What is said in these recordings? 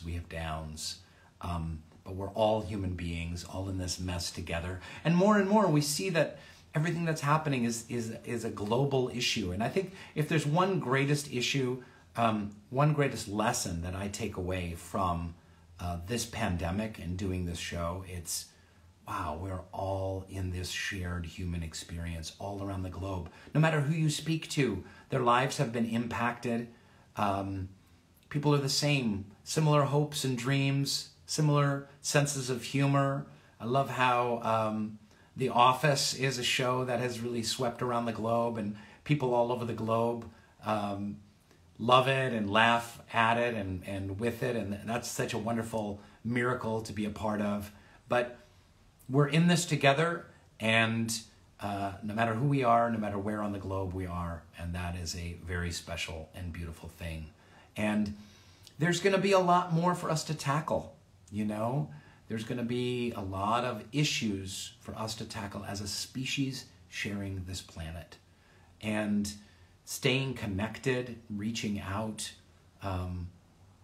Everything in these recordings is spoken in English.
we have downs. But we're all human beings, all in this mess together. And more, we see that everything that's happening is a global issue. And I think if there's one greatest issue, one greatest lesson that I take away from this pandemic and doing this show, it's, wow, we're all in this shared human experience all around the globe. No matter who you speak to, their lives have been impacted. People are the same, similar hopes and dreams, similar senses of humor. I love how The Office is a show that has really swept around the globe, and people all over the globe love it and laugh at it and with it, and that's such a wonderful miracle to be a part of. But we're in this together, and no matter who we are, no matter where on the globe we are, and that is a very special and beautiful thing. And there's going to be a lot more for us to tackle, you know? There's going to be a lot of issues for us to tackle as a species sharing this planet. And staying connected, reaching out.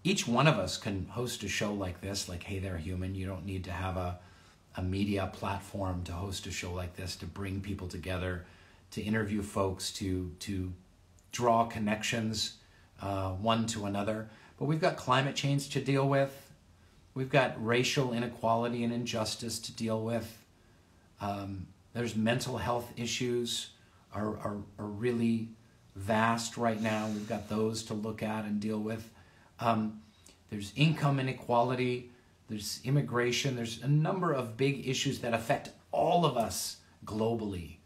Each one of us can host a show like this, like Hey There Human. You don't need to have a media platform to host a show like this, to bring people together, to interview folks, to draw connections one to another. But we've got climate change to deal with. We've got racial inequality and injustice to deal with. There's mental health issues are really vast right now. We've got those to look at and deal with. There's income inequality. There's immigration. There's a number of big issues that affect all of us globally.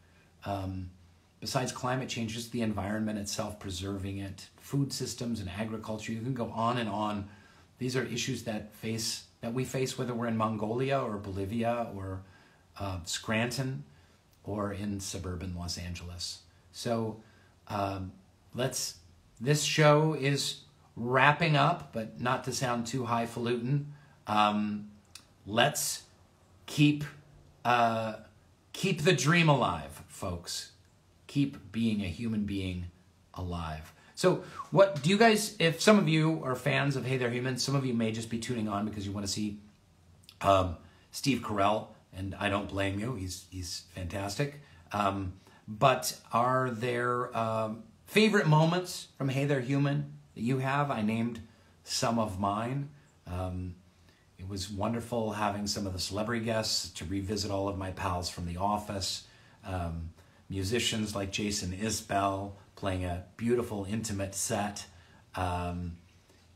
Besides climate change, just the environment itself, preserving it, food systems and agriculture. You can go on and on. These are issues that we face whether we're in Mongolia or Bolivia or Scranton or in suburban Los Angeles. So this show is wrapping up, but not to sound too highfalutin. Let's keep the dream alive, folks. Keep being a human being alive. So what do you guys, if some of you are fans of Hey There Human, some of you may just be tuning on because you want to see Steve Carell, and I don't blame you, he's fantastic. But are there favorite moments from Hey There Human that you have? I named some of mine. It was wonderful having some of the celebrity guests to revisit all of my pals from The Office. Musicians like Jason Isbell playing a beautiful, intimate set. But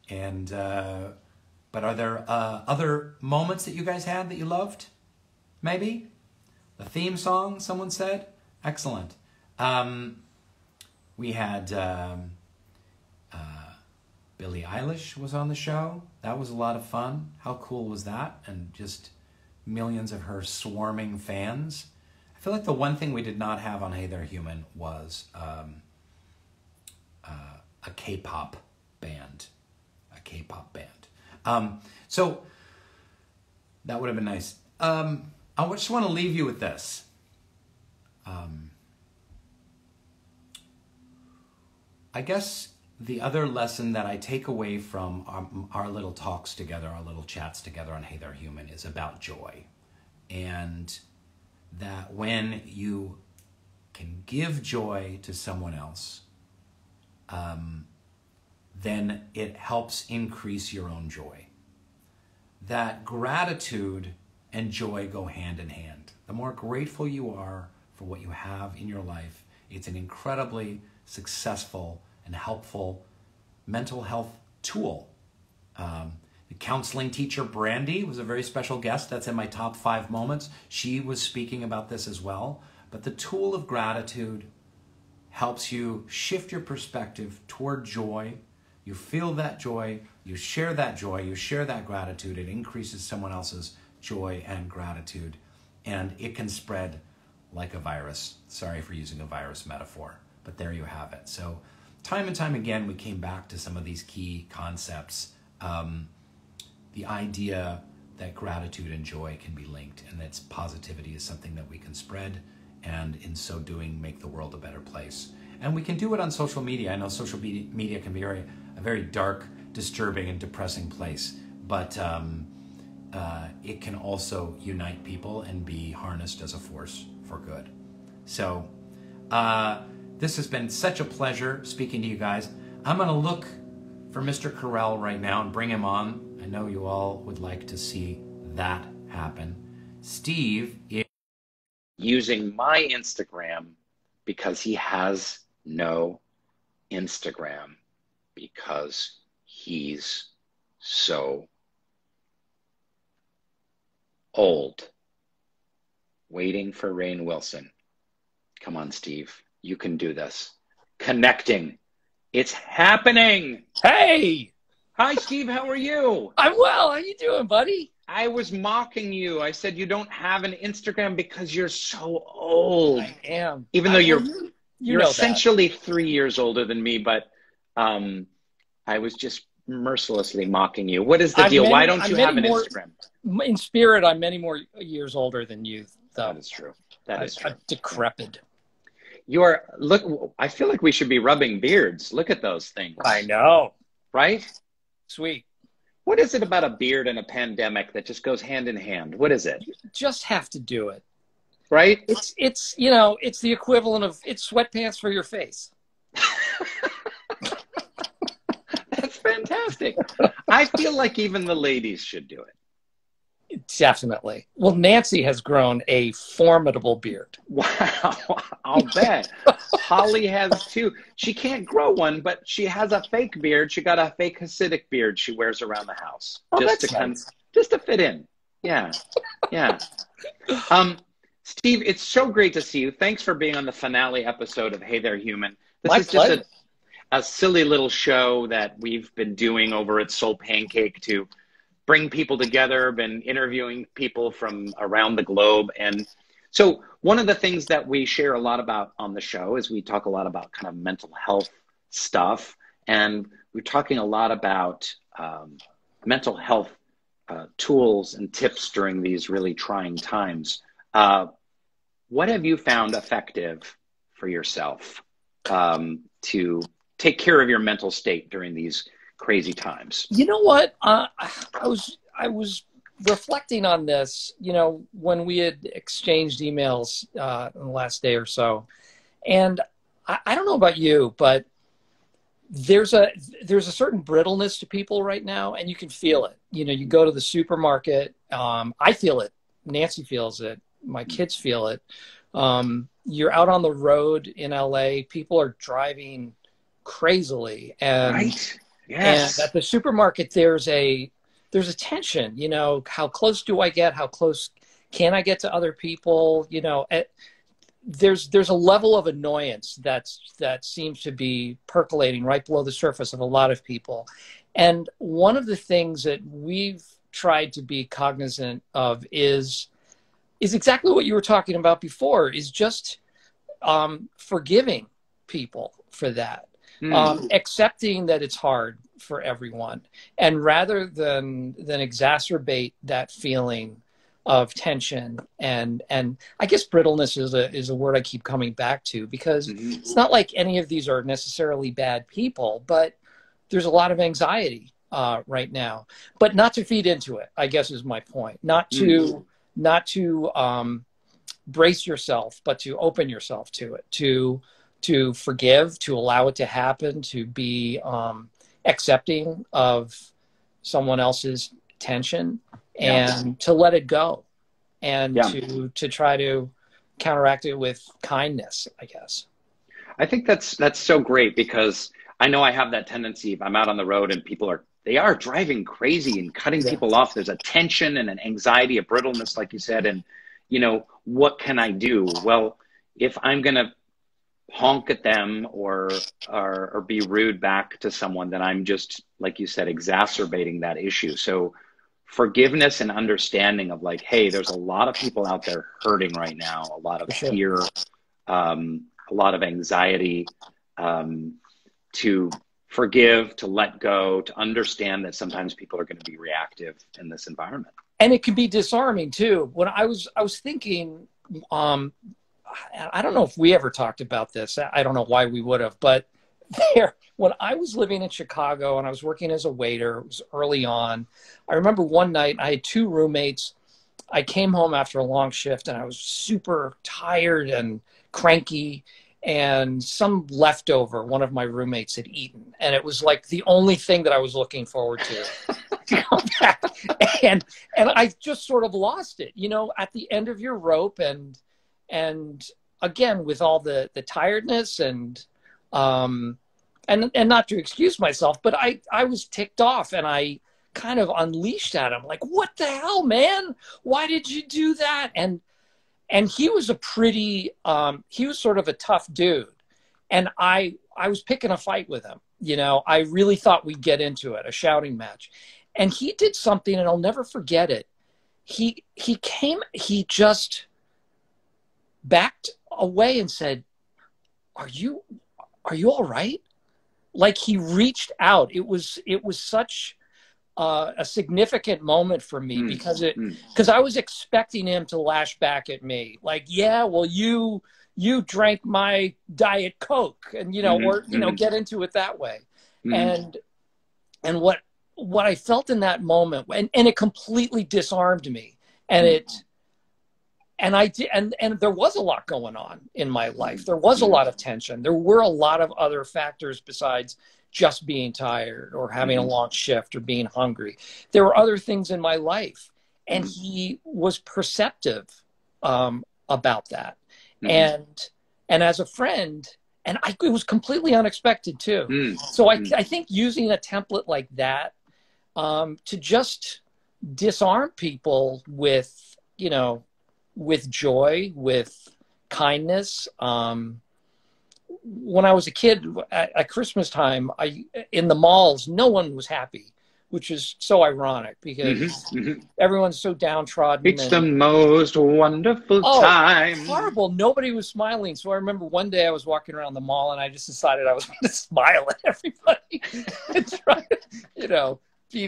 are there other moments that you guys had that you loved? Maybe? The theme song, someone said? Excellent. We had Billie Eilish was on the show. That was a lot of fun. How cool was that? And just millions of her swarming fans. I feel like the one thing we did not have on Hey There Human was a K-pop band. So that would have been nice. I just want to leave you with this. I guess the other lesson that I take away from our little talks together, our little chats together on Hey There Human, is about joy. And that when you can give joy to someone else, then it helps increase your own joy. That gratitude and joy go hand in hand. The more grateful you are for what you have in your life, it's an incredibly successful and helpful mental health tool. The counseling teacher, Brandy, was a very special guest. That's in my top 5 moments. She was speaking about this as well. But the tool of gratitude helps you shift your perspective toward joy. You feel that joy, you share that gratitude. It increases someone else's joy and gratitude. And it can spread like a virus. Sorry for using a virus metaphor, but there you have it. So time and time again, we came back to some of these key concepts. The idea that gratitude and joy can be linked, and that positivity is something that we can spread, and in so doing, make the world a better place. And we can do it on social media. I know social media can be a very dark, disturbing, and depressing place, but it can also unite people and be harnessed as a force for good. So this has been such a pleasure speaking to you guys. I'm going to look for Mr. Carell right now and bring him on. I know you all would like to see that happen. Steve is using my Instagram because he has no Instagram, because he's so old. Waiting for RAINN Wilson. Come on, Steve. You can do this. Connecting. It's happening. Hey! Hi, Steve. How are you? I'm well. How you doing, buddy? I was mocking you. I said you don't have an Instagram because you're so old. I am. Even though you're know essentially 3 years older than me, but I was just mercilessly mocking you. What is the deal? Why don't you have an Instagram? In spirit, I'm many more years older than you, though. That is true. That is true. I'm decrepit. Look, I feel like we should be rubbing beards. Look at those things. I know. Right? Sweet. What is it about a beard and a pandemic that just goes hand in hand? What is it? You just have to do it. Right? It's you know, it's the equivalent of sweatpants for your face. That's fantastic. I feel like even the ladies should do it. Definitely. Well, Nancy has grown a formidable beard. Wow, I'll bet. Holly has too. She can't grow one, but she has a fake beard. She got a fake Hasidic beard she wears around the house. Oh, just that's nice. Just to fit in. Yeah. Yeah. Steve, it's so great to see you. Thanks for being on the finale episode of Hey There Human. This is just a silly little show that we've been doing over at Soulpancake to bring people together, been interviewing people from around the globe. And so one of the things that we share a lot about on the show is we talk a lot about kind of mental health stuff. And we're talking a lot about mental health tools and tips during these really trying times. What have you found effective for yourself to take care of your mental state during these crazy times? You know what? I was reflecting on this, you know, when we had exchanged emails in the last day or so. And I don't know about you, but there's a certain brittleness to people right now, and you can feel it. You know, you go to the supermarket. I feel it. Nancy feels it. My kids feel it. You're out on the road in LA. People are driving crazily, and right. Yes. And at the supermarket, there's a tension. You know, how close do I get? How close can I get to other people? You know, there's a level of annoyance that seems to be percolating right below the surface of a lot of people. And one of the things that we've tried to be cognizant of is exactly what you were talking about before, is just forgiving people for that. Accepting that it's hard for everyone, and rather than exacerbate that feeling of tension and I guess brittleness is a word I keep coming back to, because it's not like any of these are necessarily bad people, but there's a lot of anxiety right now. But not to feed into it, I guess, is my point. Not to brace yourself, but to open yourself to it, to forgive, to allow it to happen, to be accepting of someone else's tension, and to let it go, and to try to counteract it with kindness, I guess. I think that's so great, because I know I have that tendency. If I'm out on the road and people are driving crazy and cutting people off, there's a tension and an anxiety, a brittleness, like you said. And, you know, what can I do? Well, if I'm going to honk at them or be rude back to someone, then I'm just, like you said, exacerbating that issue. So forgiveness and understanding of, like, hey, there's a lot of people out there hurting right now, a lot of fear, a lot of anxiety, to forgive, to let go, to understand that sometimes people are going to be reactive in this environment. And it can be disarming too. When I was thinking, I don't know if we ever talked about this. I don't know why we would have, but there, when I was living in Chicago and I was working as a waiter, it was early on. I remember one night I had two roommates. I came home after a long shift and I was super tired and cranky, and some leftover one of my roommates had eaten. And it was like the only thing that I was looking forward to come back. And I just sort of lost it, you know, at the end of your rope. And again, with all the tiredness and not to excuse myself, but I was ticked off, and I kind of unleashed at him, like, what the hell, man? Why did you do that? And he was he was sort of a tough dude. And I was picking a fight with him. You know, I really thought we'd get into it, a shouting match. And he did something, and I'll never forget it. He just backed away and said, are you all right? Like, he reached out. It was such a significant moment for me, because I was expecting him to lash back at me, like, yeah, well, you drank my Diet Coke, and you know, or you know, get into it that way. And what I felt in that moment, and it completely disarmed me, and there was a lot going on in my life. There was a lot of tension. There were a lot of other factors besides just being tired or having a long shift or being hungry. There were other things in my life, and he was perceptive about that. And as a friend, and it was completely unexpected too. So I think using a template like that to just disarm people with, you know, with joy, with kindness. When I was a kid at Christmas time, in the malls, no one was happy, which is so ironic, because everyone's so downtrodden. It's the most wonderful time. Horrible. Nobody was smiling. So I remember one day I was walking around the mall, and I just decided I was going to smile at everybody and try to, you know, be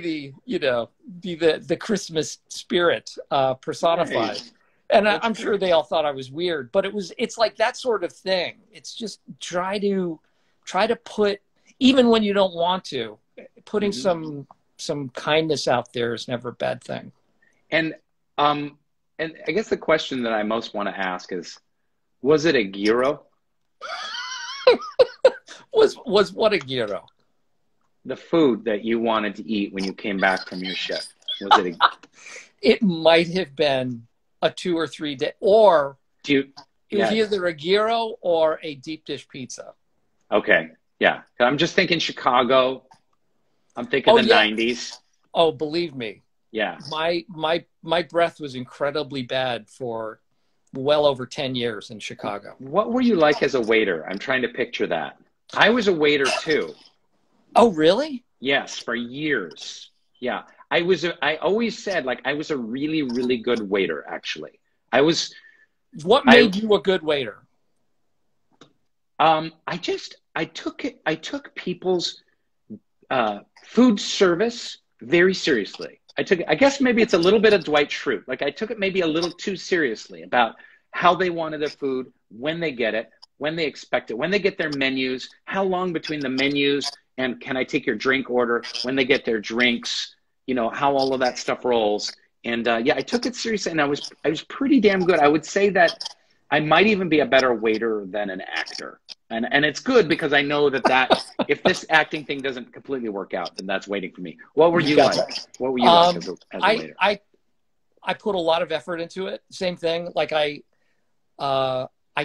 the Christmas spirit personified. Right. And I'm sure they all thought I was weird, but it's like that sort of thing. It's just try to put, even when you don't want to, putting some kindness out there is never a bad thing. And I guess the question that I most want to ask is, was it a gyro? was what a gyro? The food that you wanted to eat when you came back from your shift. Was it It might have been a 2 or 3 day, or it was either a gyro or a deep dish pizza. Okay, yeah. I'm just thinking Chicago. I'm thinking the 90s. Oh, believe me. Yeah. My breath was incredibly bad for well over 10 years in Chicago. What were you like as a waiter? I'm trying to picture that. I was a waiter too. Oh, really? Yes, for years. Yeah. I always said, like, I was a really, really good waiter, actually. What made you a good waiter? I took people's food service very seriously. I guess maybe it's a little bit of Dwight Schrute. Like, I took it maybe a little too seriously about how they wanted their food, when they get it, when they expect it, when they get their menus, how long between the menus, and can I take your drink order, when they get their drinks, you know, how all of that stuff rolls. And yeah, I took it seriously, and I was pretty damn good. I would say that I might even be a better waiter than an actor. And it's good, because I know that if this acting thing doesn't completely work out, then that's waiting for me. What were you like? What were you like as a waiter? I put a lot of effort into it. Same thing. Like I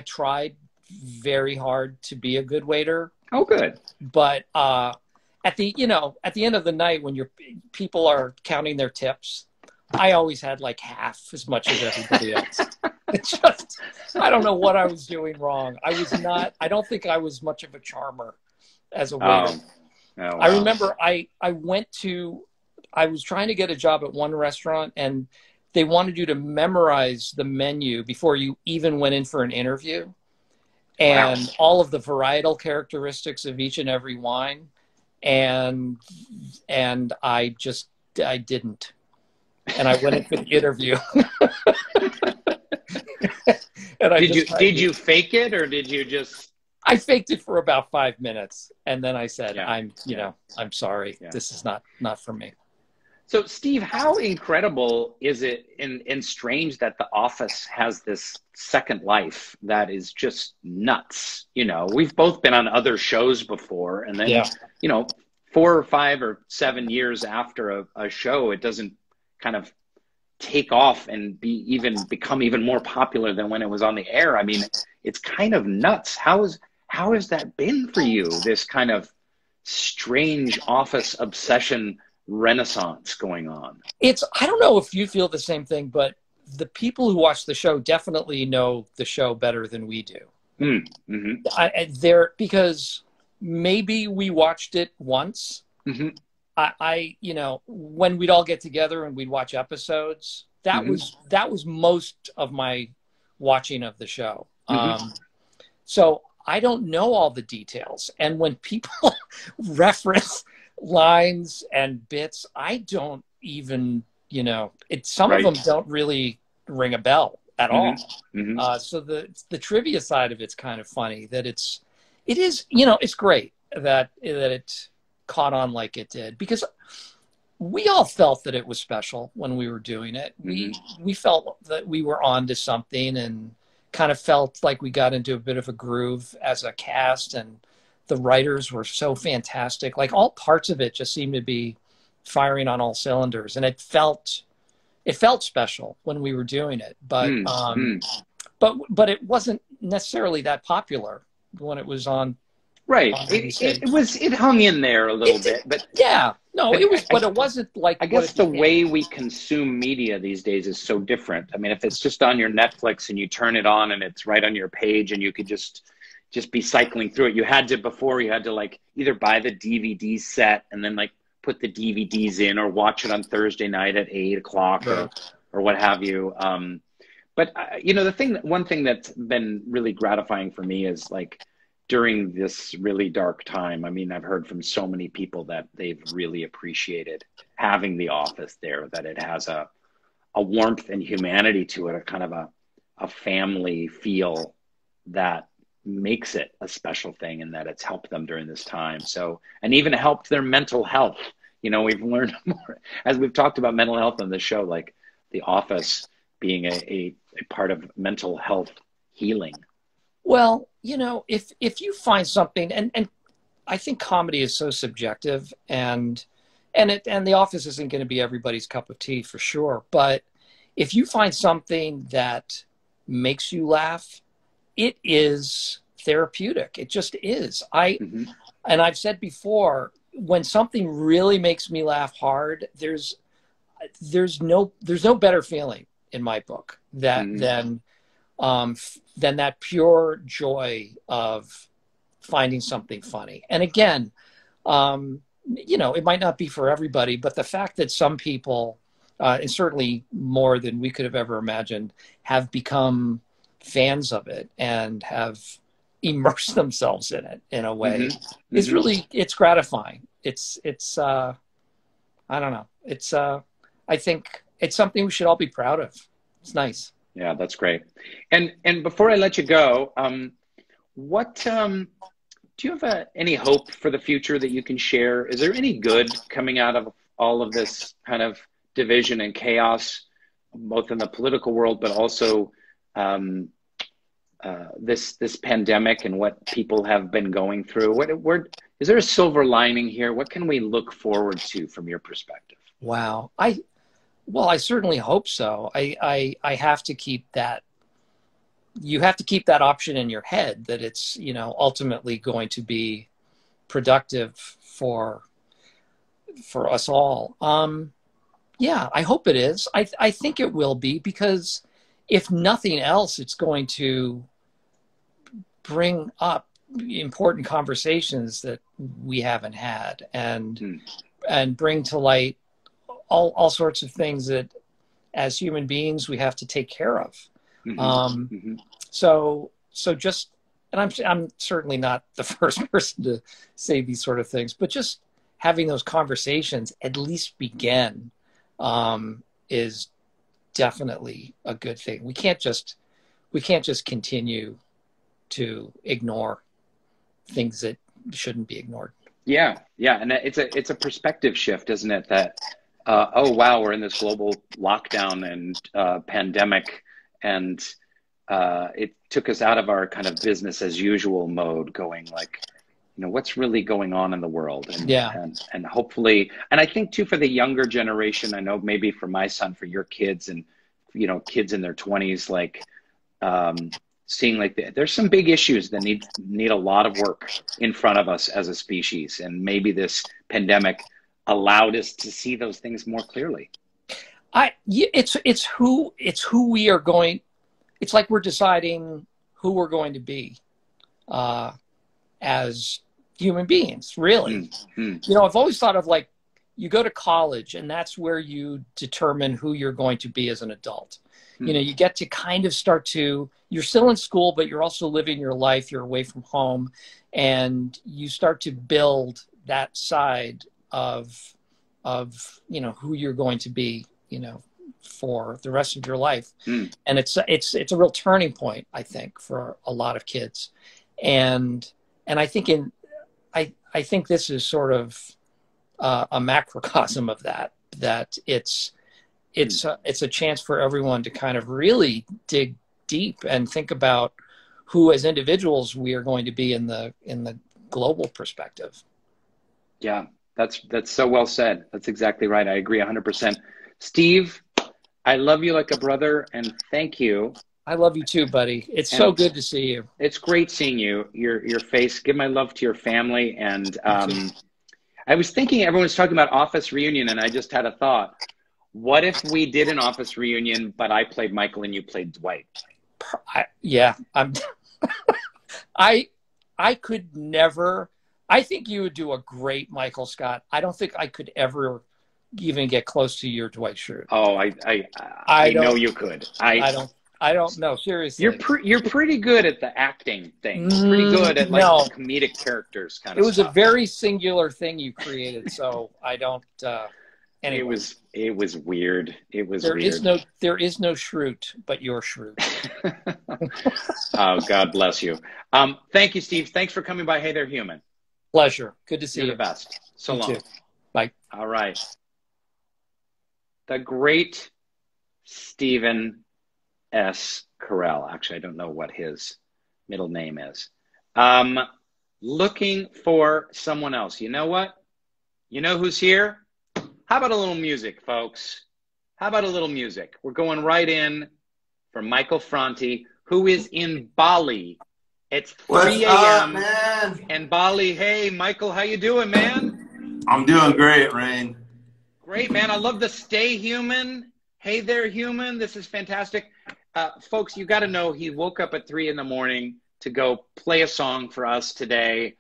tried very hard to be a good waiter. Oh, good. But at the end of the night, when your people are counting their tips, I always had like half as much as everybody else. It's just, I don't know what I was doing wrong. I don't think I was much of a charmer as a waiter. Oh, wow. I remember I was trying to get a job at one restaurant, and they wanted you to memorize the menu before you even went in for an interview, and all of the varietal characteristics of each and every wine. And I didn't. And I went in for the interview. And did you fake it, or did you just? I faked it for about 5 minutes, and then I said, Yeah. I'm sorry. Yeah. This is not for me. So, Steve, how incredible is it and strange that The Office has this second life that is just nuts? You know, we've both been on other shows before, and then, Yeah. you know, 4 or 5 or 7 years after a show, it doesn't kind of take off and become even more popular than when it was on the air. I mean, it's kind of nuts. How has that been for you? This kind of strange Office obsession renaissance going on. I don't know if you feel the same thing, but the people who watch the show definitely know the show better than we do. Mm-hmm. Because maybe we watched it once. Mm-hmm. When we'd all get together and we'd watch episodes, that was most of my watching of the show. So I don't know all the details. And when people reference lines and bits, I don't even, some of them don't really ring a bell at all. So the trivia side of it's kind of funny that it is, it's great that it caught on like it did, because we all felt that it was special when we were doing it. We felt that we were on to something, and kind of felt like we got into a bit of a groove as a cast, and the writers were so fantastic. Like, all parts of it just seemed to be firing on all cylinders, and it felt special when we were doing it. But but it wasn't necessarily that popular when it was on. Right. It hung in there a little bit, but yeah, no, it was, but it wasn't like. I guess the way we consume media these days is so different. I mean, if it's just on your Netflix and you turn it on and it's right on your page and you could just be cycling through it. You had to like either buy the DVD set and then like put the DVDs in, or watch it on Thursday night at 8 o'clock or what have you. But one thing that's been really gratifying for me is, like, during this really dark time, I mean, I've heard from so many people that they've really appreciated having The Office there, that it has a warmth and humanity to it, a kind of a family feel that makes it a special thing, and that it's helped them during this time. So, and even helped their mental health. We've learned more as we've talked about mental health on the show, like The Office being a part of mental health healing. Well, if you find something, and I think comedy is so subjective, and The Office isn't going to be everybody's cup of tea for sure. But if you find something that makes you laugh, it is therapeutic. It just is. And I've said before, when something really makes me laugh hard, there's no better feeling in my book than that pure joy of finding something funny. And again, it might not be for everybody, but the fact that some people, and certainly more than we could have ever imagined, have become fans of it and have immersed themselves in it in a way is really, it's gratifying. It's I don't know. I think it's something we should all be proud of. It's nice. Yeah, that's great. And before I let you go, what do you have any hope for the future that you can share? Is there any good coming out of all of this kind of division and chaos, both in the political world, but also this pandemic and what people have been going through? Is there a silver lining here? What can we look forward to from your perspective? Wow. Well, I certainly hope so. I have to keep that. You have to keep that option in your head that it's, ultimately going to be productive for us all. Yeah, I hope it is. I think it will be, because if nothing else, it's going to bring up important conversations that we haven't had, and bring to light all sorts of things that as human beings we have to take care of. So just, and I'm certainly not the first person to say these sort of things, but just having those conversations at least begin is definitely a good thing. We can't just continue to ignore things that shouldn't be ignored. Yeah, yeah, and it's a perspective shift, isn't it? That oh wow, we're in this global lockdown and pandemic, and it took us out of our kind of business as usual mode, going like, what's really going on in the world, and hopefully, and I think too for the younger generation, I know maybe for my son, for your kids, and kids in their 20s, like. Seeing like there's some big issues that need a lot of work in front of us as a species, and maybe this pandemic allowed us to see those things more clearly. It's who we are going. It's like we're deciding who we're going to be as human beings. Really, I've always thought of like you go to college, and that's where you determine who you're going to be as an adult. You get to kind of start to, you're still in school, but you're also living your life. You're away from home, and you start to build that side of who you're going to be, for the rest of your life. And it's a real turning point, I think, for a lot of kids. And I think I think this is sort of a macrocosm of that it's a chance for everyone to kind of really dig deep and think about who as individuals we are going to be in the global perspective. Yeah, that's so well said. That's exactly right. I agree 100%. Steve, I love you like a brother, and thank you. I love you too, buddy. It's so good to see you. It's great seeing you, your face. Give my love to your family. And I was thinking, everyone's talking about office reunion, and I just had a thought. What if we did an office reunion, but I played Michael and you played Dwight? I could never. I think you would do a great Michael Scott. I don't think I could ever even get close to your Dwight Schrute. Oh, I know you could. I don't know. Seriously, you're pretty good at the acting thing. Pretty good at the comedic characters kind of. It was a very singular thing you created, so I don't. Anyway. It was weird. It was weird. There is no Schrute, but your Schrute. Oh, God bless you. Thank you, Steve. Thanks for coming by. Hey There, Human. Pleasure. Good to see you. You're the best. So you long. Too. Bye. All right. The great Stephen S. Carell. Actually, I don't know what his middle name is. Looking for someone else. You know what? You know who's here? How about a little music, folks? How about a little music? We're going right in for Michael Franti, who is in Bali. It's 3 a.m. in Bali. Hey, Michael, how you doing, man? I'm doing great, Rain. Great, man. I love the Stay Human. Hey There, Human. This is fantastic. Folks, you got to know he woke up at 3 in the morning to go play a song for us today.